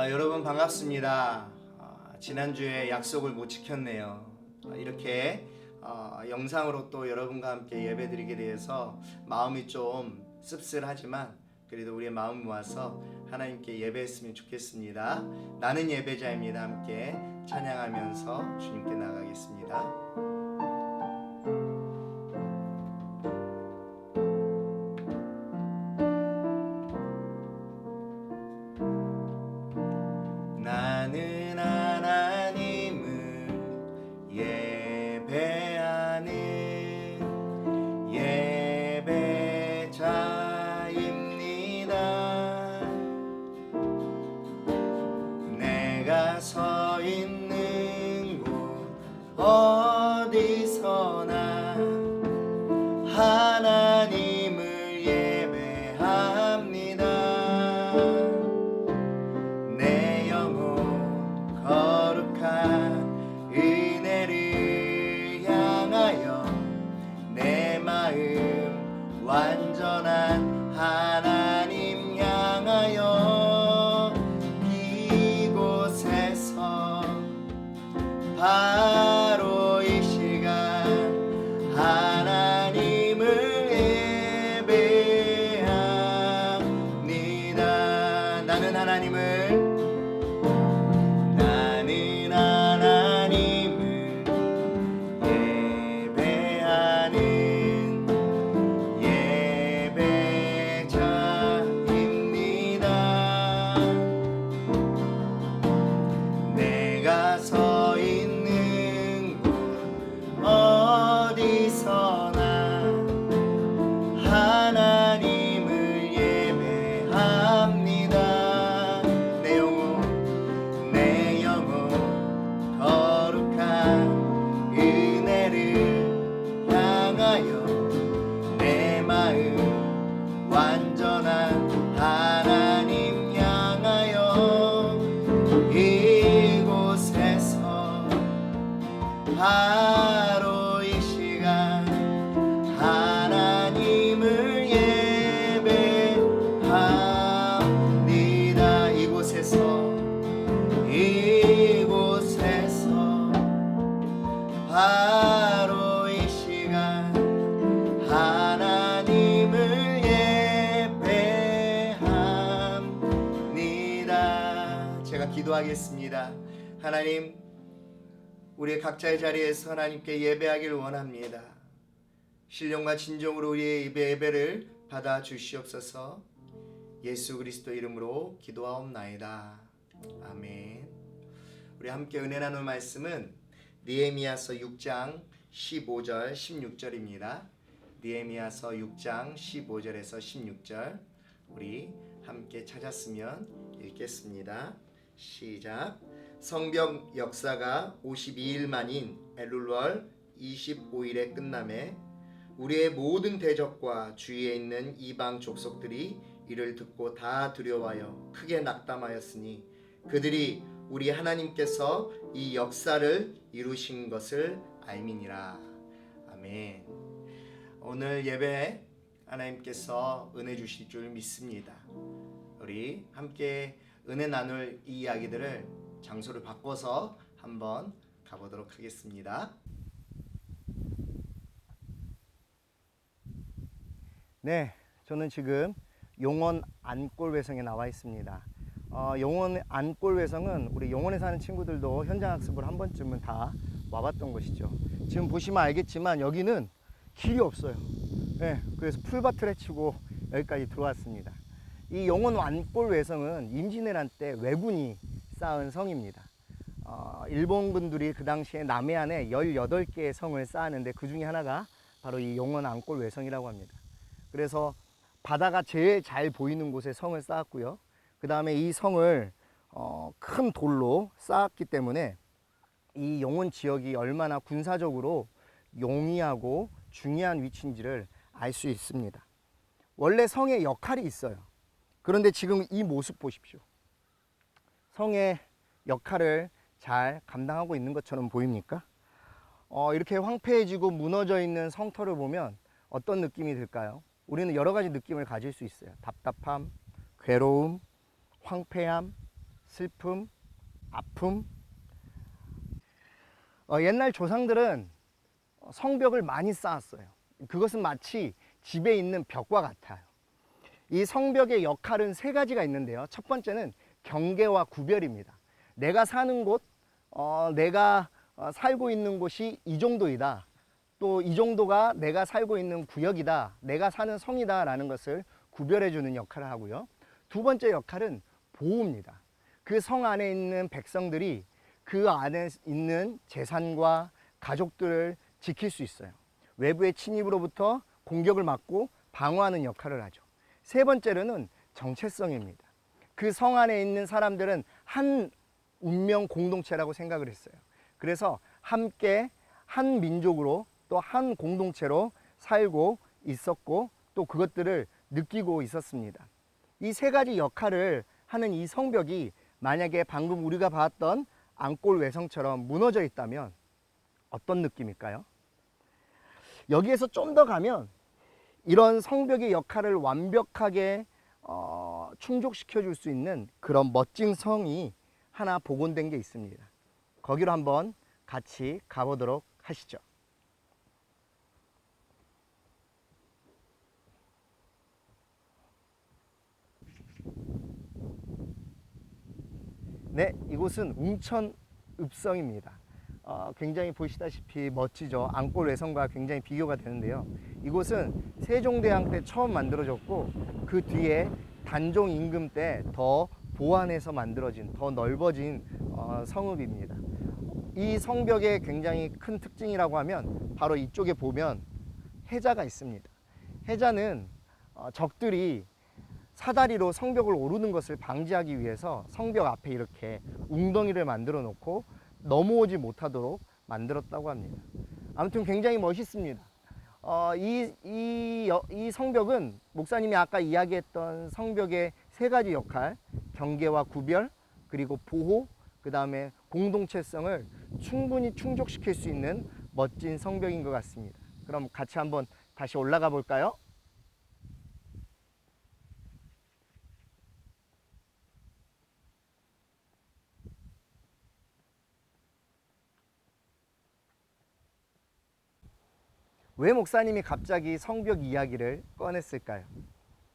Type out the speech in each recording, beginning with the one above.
여러분 반갑습니다. 지난주에 약속을 못 지켰네요. 이렇게 영상으로 또 여러분과 함께 예배드리게 돼서 마음이 좀 씁쓸하지만 그래도 우리의 마음 모아서 하나님께 예배했으면 좋겠습니다. 나는 예배자입니다. 함께 찬양하면서 주님께 나가겠습니다. 나는 하나님을 예배하는 예배자입니다. 내가 서 있는 곳 어디서나 하나님을 예배합니다. 내 영혼 거룩한 은혜를 향하여 내 마음 완전한 하나님 향하여 이곳에서 바로 이 시간 하나님을 예배합니다. 나는 하나님을 예배하는 예배자입니다. 내가 서 있는 곳 어디서나 하나님을 예배합니다. 내 영혼 거룩한 은혜를 향하여 내 마음 완전한 하나님 향하여 이곳에서 바로 이 시간 하나님을 예배합니다. 이곳에서 바로 이 시간 하나님을 예배합니다. 제가 기도하겠습니다. 하나님, 우리의 각자의 자리에서 하나님께 예배하기를 원합니다. 신령과 진정으로 우리의 예배를 받아 주시옵소서. 예수 그리스도 이름으로 기도하옵나이다. 아멘. 우리 함께 은혜 나눌 말씀은 느헤미야서 6장 15절 16절입니다. 느헤미야서 6장 15절에서 16절 우리 함께 찾았으면 읽겠습니다. 시작. 성벽 역사가 52일 만인 엘룰월 25일에 끝남에 우리의 모든 대적과 주위에 있는 이방 족속들이 이를 듣고 다 두려워하여 크게 낙담하였으니 그들이 우리 하나님께서 이 역사를 이루신 것을 알미니라. 아멘. 오늘 예배 하나님께서 은혜 주실 줄 믿습니다. 우리 함께 은혜 나눌 이 이야기들을 장소를 바꿔서 한번 가보도록 하겠습니다. 네, 저는 지금 용원 안골외성에 나와 있습니다. 용원 안골외성은 우리 용원에 사는 친구들도 현장 학습을 한 번쯤은 다 와봤던 곳이죠. 지금 보시면 알겠지만 여기는 길이 없어요. 네, 그래서 풀밭을 헤치고 여기까지 들어왔습니다. 이 용원 안골외성은 임진왜란 때 왜군이 쌓은 성입니다. 일본 분들이 그 당시에 남해안에 18개의 성을 쌓았는데 그 중에 하나가 바로 이 용원 안골외성이라고 합니다. 그래서 바다가 제일 잘 보이는 곳에 성을 쌓았고요. 그 다음에 이 성을 큰 돌로 쌓았기 때문에 이 용원 지역이 얼마나 군사적으로 용이하고 중요한 위치인지를 알 수 있습니다. 원래 성의 역할이 있어요. 그런데 지금 이 모습 보십시오. 성의 역할을 잘 감당하고 있는 것처럼 보입니까? 이렇게 황폐해지고 무너져 있는 성터를 보면 어떤 느낌이 들까요? 우리는 여러 가지 느낌을 가질 수 있어요. 답답함, 괴로움, 황폐함, 슬픔, 아픔. 옛날 조상들은 성벽을 많이 쌓았어요. 그것은 마치 집에 있는 벽과 같아요. 이 성벽의 역할은 세 가지가 있는데요. 첫 번째는 경계와 구별입니다. 내가 사는 곳, 내가 살고 있는 곳이 이 정도이다. 또 이 정도가 내가 살고 있는 구역이다. 내가 사는 성이다 라는 것을 구별해 주는 역할을 하고요. 두 번째 역할은 보호입니다. 그 성 안에 있는 백성들이 그 안에 있는 재산과 가족들을 지킬 수 있어요. 외부의 침입으로부터 공격을 막고 방어하는 역할을 하죠. 세 번째로는 정체성입니다. 그 성 안에 있는 사람들은 한 운명 공동체라고 생각을 했어요. 그래서 함께 한 민족으로 또 한 공동체로 살고 있었고 또 그것들을 느끼고 있었습니다. 이 세 가지 역할을 하는 이 성벽이 만약에 방금 우리가 봤던 앙골 외성처럼 무너져 있다면 어떤 느낌일까요? 여기에서 좀 더 가면 이런 성벽의 역할을 완벽하게 충족시켜 줄 수 있는 그런 멋진 성이 하나 복원된 게 있습니다. 거기로 한번 같이 가보도록 하시죠. 네, 이곳은 웅천읍성입니다. 굉장히 보시다시피 멋지죠. 앙골 외성과 굉장히 비교가 되는데요. 이곳은 세종대왕 때 처음 만들어졌고 그 뒤에 단종 임금 때 더 보완해서 만들어진 더 넓어진 성읍입니다. 이 성벽의 굉장히 큰 특징이라고 하면 바로 이쪽에 보면 해자가 있습니다. 해자는 적들이 사다리로 성벽을 오르는 것을 방지하기 위해서 성벽 앞에 이렇게 웅덩이를 만들어 놓고 넘어오지 못하도록 만들었다고 합니다. 아무튼 굉장히 멋있습니다. 이 성벽은 목사님이 아까 이야기했던 성벽의 세 가지 역할, 경계와 구별, 그리고 보호, 그 다음에 공동체성을 충분히 충족시킬 수 있는 멋진 성벽인 것 같습니다. 그럼 같이 한번 다시 올라가 볼까요? 왜 목사님이 갑자기 성벽 이야기를 꺼냈을까요?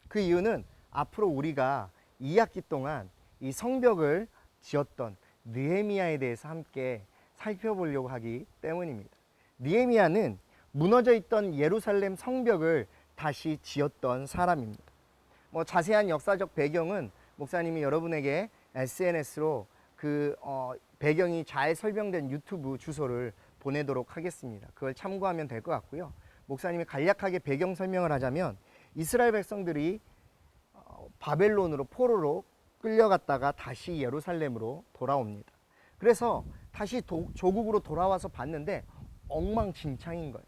그 이유는 앞으로 우리가 2학기 동안 이 성벽을 지었던 느헤미야에 대해서 함께 살펴보려고 하기 때문입니다. 느헤미야는 무너져 있던 예루살렘 성벽을 다시 지었던 사람입니다. 자세한 역사적 배경은 목사님이 여러분에게 SNS로 그 배경이 잘 설명된 유튜브 주소를 보내도록 하겠습니다. 그걸 참고하면 될 것 같고요. 목사님이 간략하게 배경 설명을 하자면 이스라엘 백성들이 바벨론으로 포로로 끌려갔다가 다시 예루살렘으로 돌아옵니다. 그래서 다시 조국으로 돌아와서 봤는데 엉망진창인 거예요.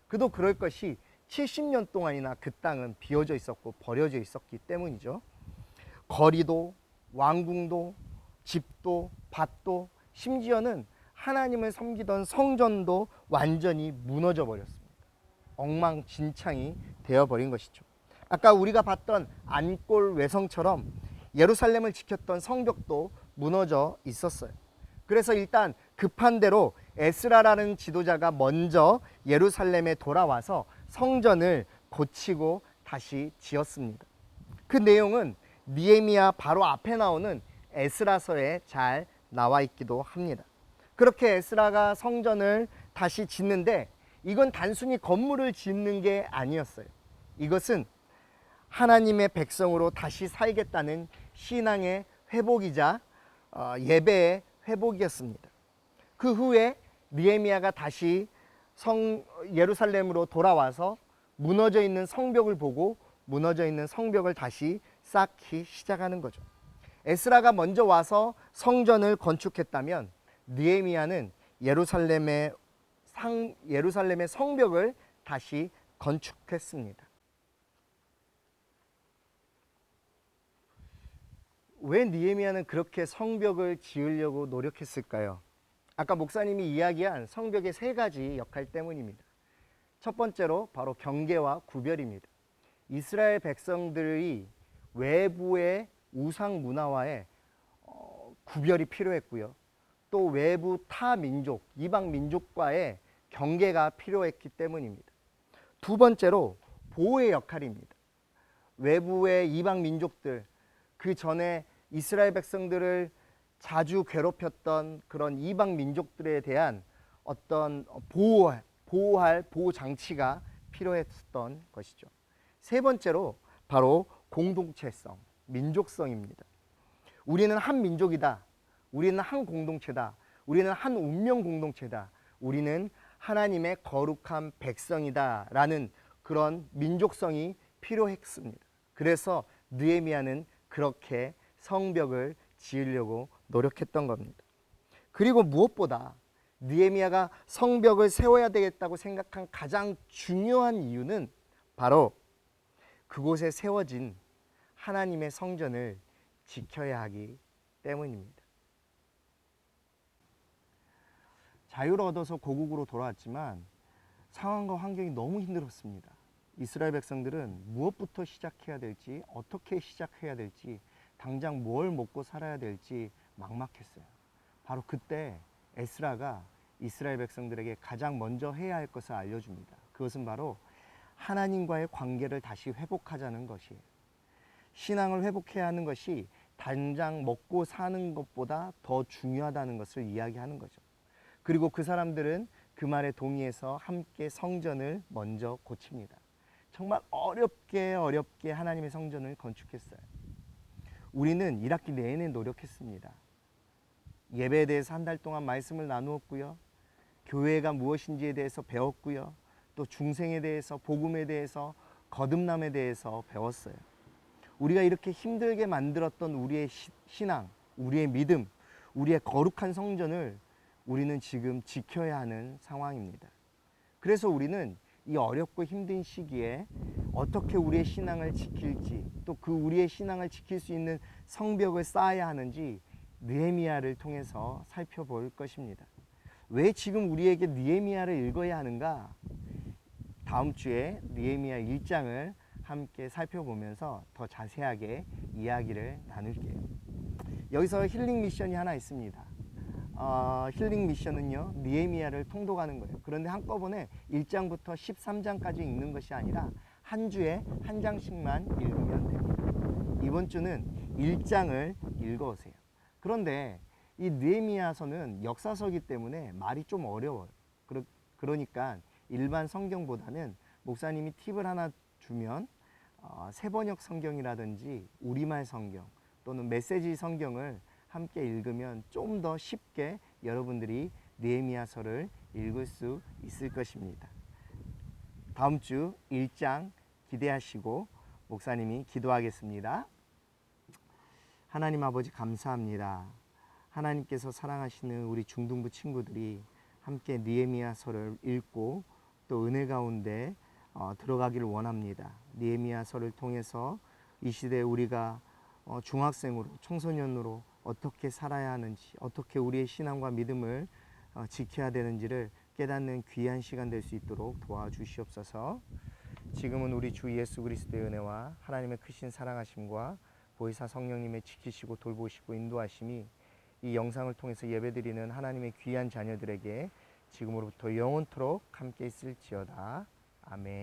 그도 그럴 것이 70년 동안이나 그 땅은 비어져 있었고 버려져 있었기 때문이죠. 거리도 왕궁도 집도 밭도 심지어는 하나님을 섬기던 성전도 완전히 무너져 버렸습니다. 엉망진창이 되어버린 것이죠. 아까 우리가 봤던 안골 외성처럼 예루살렘을 지켰던 성벽도 무너져 있었어요. 그래서 일단 급한 대로 에스라라는 지도자가 먼저 예루살렘에 돌아와서 성전을 고치고 다시 지었습니다. 그 내용은 느헤미야 바로 앞에 나오는 에스라서에 잘 나와 있기도 합니다. 그렇게 에스라가 성전을 다시 짓는데 이건 단순히 건물을 짓는 게 아니었어요. 이것은 하나님의 백성으로 다시 살겠다는 신앙의 회복이자 예배의 회복이었습니다. 그 후에 느헤미야가 다시 예루살렘으로 돌아와서 무너져 있는 성벽을 보고 무너져 있는 성벽을 다시 쌓기 시작하는 거죠. 에스라가 먼저 와서 성전을 건축했다면 느헤미야는 예루살렘의 성벽을 다시 건축했습니다. 왜 느헤미야는 그렇게 성벽을 지으려고 노력했을까요? 아까 목사님이 이야기한 성벽의 세 가지 역할 때문입니다. 첫 번째로 바로 경계와 구별입니다. 이스라엘 백성들이 외부의 우상 문화와에 구별이 필요했고요. 또 외부 타 민족, 이방 민족과의 경계가 필요했기 때문입니다. 두 번째로 보호의 역할입니다. 외부의 이방 민족들, 그 전에 이스라엘 백성들을 자주 괴롭혔던 그런 이방 민족들에 대한 어떤 보호할 보호 장치가 필요했던 것이죠. 세 번째로 바로 공동체성, 민족성입니다. 우리는 한 민족이다. 우리는 한 공동체다. 우리는 한 운명 공동체다. 우리는 하나님의 거룩한 백성이다. 라는 그런 민족성이 필요했습니다. 그래서 느헤미야는 그렇게 성벽을 지으려고 노력했던 겁니다. 그리고 무엇보다 느헤미야가 성벽을 세워야 되겠다고 생각한 가장 중요한 이유는 바로 그곳에 세워진 하나님의 성전을 지켜야 하기 때문입니다. 자유를 얻어서 고국으로 돌아왔지만 상황과 환경이 너무 힘들었습니다. 이스라엘 백성들은 무엇부터 시작해야 될지, 어떻게 시작해야 될지, 당장 뭘 먹고 살아야 될지 막막했어요. 바로 그때 에스라가 이스라엘 백성들에게 가장 먼저 해야 할 것을 알려줍니다. 그것은 바로 하나님과의 관계를 다시 회복하자는 것이에요. 신앙을 회복해야 하는 것이 당장 먹고 사는 것보다 더 중요하다는 것을 이야기하는 거죠. 그리고 그 사람들은 그 말에 동의해서 함께 성전을 먼저 고칩니다. 정말 어렵게 하나님의 성전을 건축했어요. 우리는 1학기 내내 노력했습니다. 예배에 대해서 한 달 동안 말씀을 나누었고요. 교회가 무엇인지에 대해서 배웠고요. 또 중생에 대해서, 복음에 대해서, 거듭남에 대해서 배웠어요. 우리가 이렇게 힘들게 만들었던 우리의 신앙, 우리의 믿음, 우리의 거룩한 성전을 우리는 지금 지켜야 하는 상황입니다. 그래서 우리는 이 어렵고 힘든 시기에 어떻게 우리의 신앙을 지킬지, 또 그 우리의 신앙을 지킬 수 있는 성벽을 쌓아야 하는지 느헤미야를 통해서 살펴볼 것입니다. 왜 지금 우리에게 느헤미야를 읽어야 하는가? 다음 주에 느헤미야 1장을 함께 살펴보면서 더 자세하게 이야기를 나눌게요. 여기서 힐링 미션이 하나 있습니다. 힐링 미션은요, 느헤미야를 통독하는 거예요. 그런데 한꺼번에 1장부터 13장까지 읽는 것이 아니라 한 주에 한 장씩만 읽으면 됩니다. 이번 주는 1장을 읽어오세요. 그런데 이 느헤미야서는 역사서이기 때문에 말이 좀 어려워요. 그러니까 일반 성경보다는 목사님이 팁을 하나 주면 새번역 성경이라든지 우리말 성경 또는 메시지 성경을 함께 읽으면 좀 더 쉽게 여러분들이 느헤미야서를 읽을 수 있을 것입니다. 다음 주 1장 기대하시고 목사님이 기도하겠습니다. 하나님 아버지 감사합니다. 하나님께서 사랑하시는 우리 중등부 친구들이 함께 느헤미야서를 읽고 또 은혜 가운데 들어가기를 원합니다. 느헤미야서를 통해서 이 시대에 우리가 중학생으로, 청소년으로 어떻게 살아야 하는지, 어떻게 우리의 신앙과 믿음을 지켜야 되는지를 깨닫는 귀한 시간 될 수 있도록 도와주시옵소서. 지금은 우리 주 예수 그리스도의 은혜와 하나님의 크신 사랑하심과 보혜사 성령님의 지키시고 돌보시고 인도하심이 이 영상을 통해서 예배드리는 하나님의 귀한 자녀들에게 지금으로부터 영원토록 함께 있을지어다. 아멘.